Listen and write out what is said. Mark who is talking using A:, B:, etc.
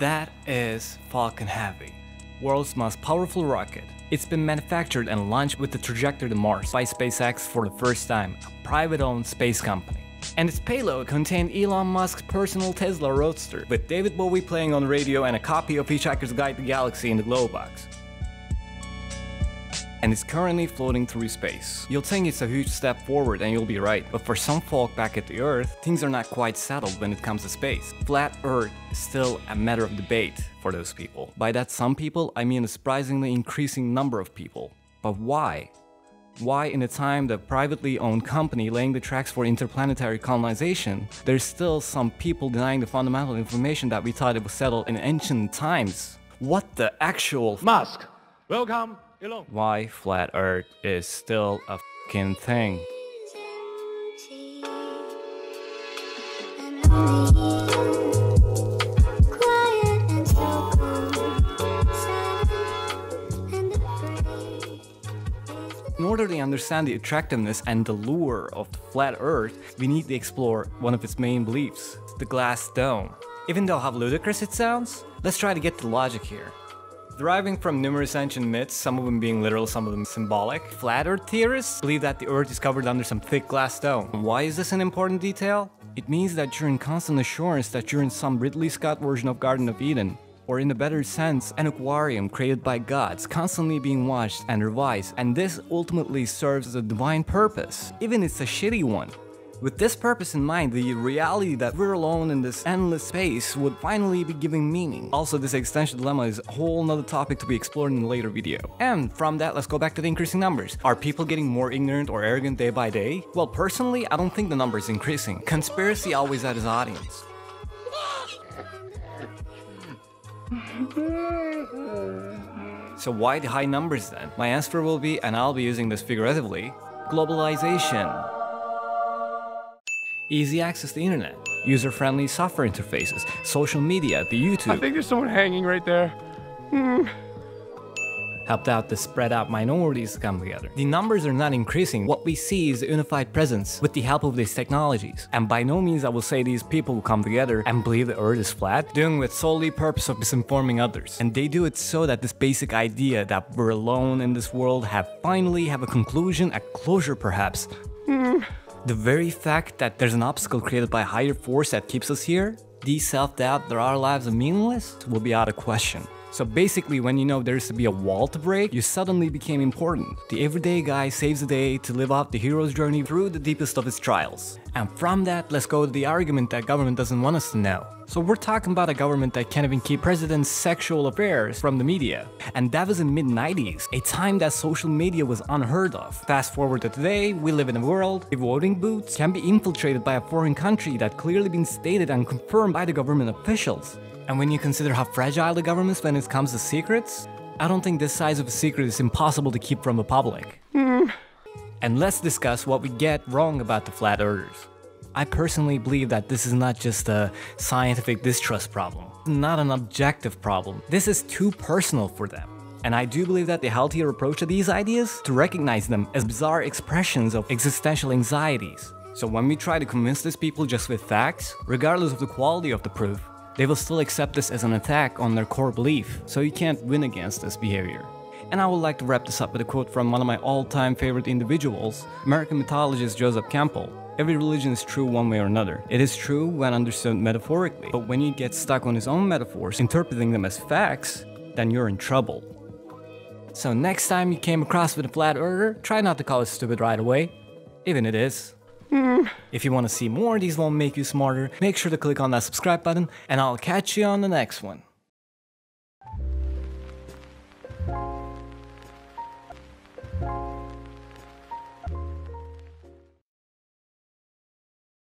A: That is Falcon Heavy, world's most powerful rocket. It's been manufactured and launched with the trajectory to Mars by SpaceX for the first time, a private-owned space company. And its payload contained Elon Musk's personal Tesla Roadster, with David Bowie playing on the radio and a copy of Hitchhiker's Guide to the Galaxy in the glove box. And it's currently floating through space. You'll think it's a huge step forward and you'll be right, but for some folk back at the Earth, things are not quite settled when it comes to space. Flat Earth is still a matter of debate for those people. By that some people, I mean a surprisingly increasing number of people. But why? Why in a time the privately owned company laying the tracks for interplanetary colonization, there's still some people denying the fundamental information that we thought it was settled in ancient times? What the actual
B: Musk, welcome.
A: Why Flat Earth is still a f***ing thing. In order to understand the attractiveness and the lure of the Flat Earth, we need to explore one of its main beliefs, the glass dome. Even though how ludicrous it sounds, let's try to get the logic here. Deriving from numerous ancient myths, some of them being literal, some of them symbolic, Flat Earth theorists believe that the Earth is covered under some thick glass dome. Why is this an important detail? It means that you're in constant assurance that you're in some Ridley Scott version of Garden of Eden, or in a better sense, an aquarium created by gods, constantly being watched and revised, and this ultimately serves as a divine purpose, even if it's a shitty one. With this purpose in mind, the reality that we're alone in this endless space would finally be giving meaning. Also, this existential dilemma is a whole nother topic to be explored in a later video. And from that, let's go back to the increasing numbers. Are people getting more ignorant or arrogant day by day? Well, personally, I don't think the number is increasing. Conspiracy always had its audience. So why the high numbers then? My answer will be, and I'll be using this figuratively, globalization. Easy access to the internet, user-friendly software interfaces, social media, the YouTube.
B: I think there's someone hanging right there.
A: Helped out the spread out minorities to come together. The numbers are not increasing. What we see is a unified presence with the help of these technologies. And by no means I will say these people will come together and believe the Earth is flat, doing with solely purpose of misinforming others. And they do it so that this basic idea that we're alone in this world finally have a conclusion, a closure perhaps. The very fact that there's an obstacle created by a higher force that keeps us here, the self-doubt that our lives are meaningless, will be out of question. So basically, when you know there's to be a wall to break, you suddenly became important. The everyday guy saves the day to live out the hero's journey through the deepest of his trials. And from that, let's go to the argument that government doesn't want us to know. So we're talking about a government that can't even keep president's sexual affairs from the media. And that was in mid-90s, a time that social media was unheard of. Fast forward to today, we live in a world where voting booths can be infiltrated by a foreign country that clearly been stated and confirmed by the government officials. And when you consider how fragile the government is when it comes to secrets, I don't think this size of a secret is impossible to keep from the public. And let's discuss what we get wrong about the Flat Earthers. I personally believe that this is not just a scientific distrust problem. It's not an objective problem. This is too personal for them. And I do believe that the healthier approach to these ideas to recognize them as bizarre expressions of existential anxieties. So when we try to convince these people just with facts, regardless of the quality of the proof, they will still accept this as an attack on their core belief, so you can't win against this behavior. And I would like to wrap this up with a quote from one of my all-time favorite individuals, American mythologist Joseph Campbell. Every religion is true one way or another. It is true when understood metaphorically, but when you get stuck on his own metaphors, interpreting them as facts, then you're in trouble. So next time you came across with a flat earther, try not to call it stupid right away, even it is. If you want to see more, these won't make you smarter, make sure to click on that subscribe button, and I'll catch you on the next one.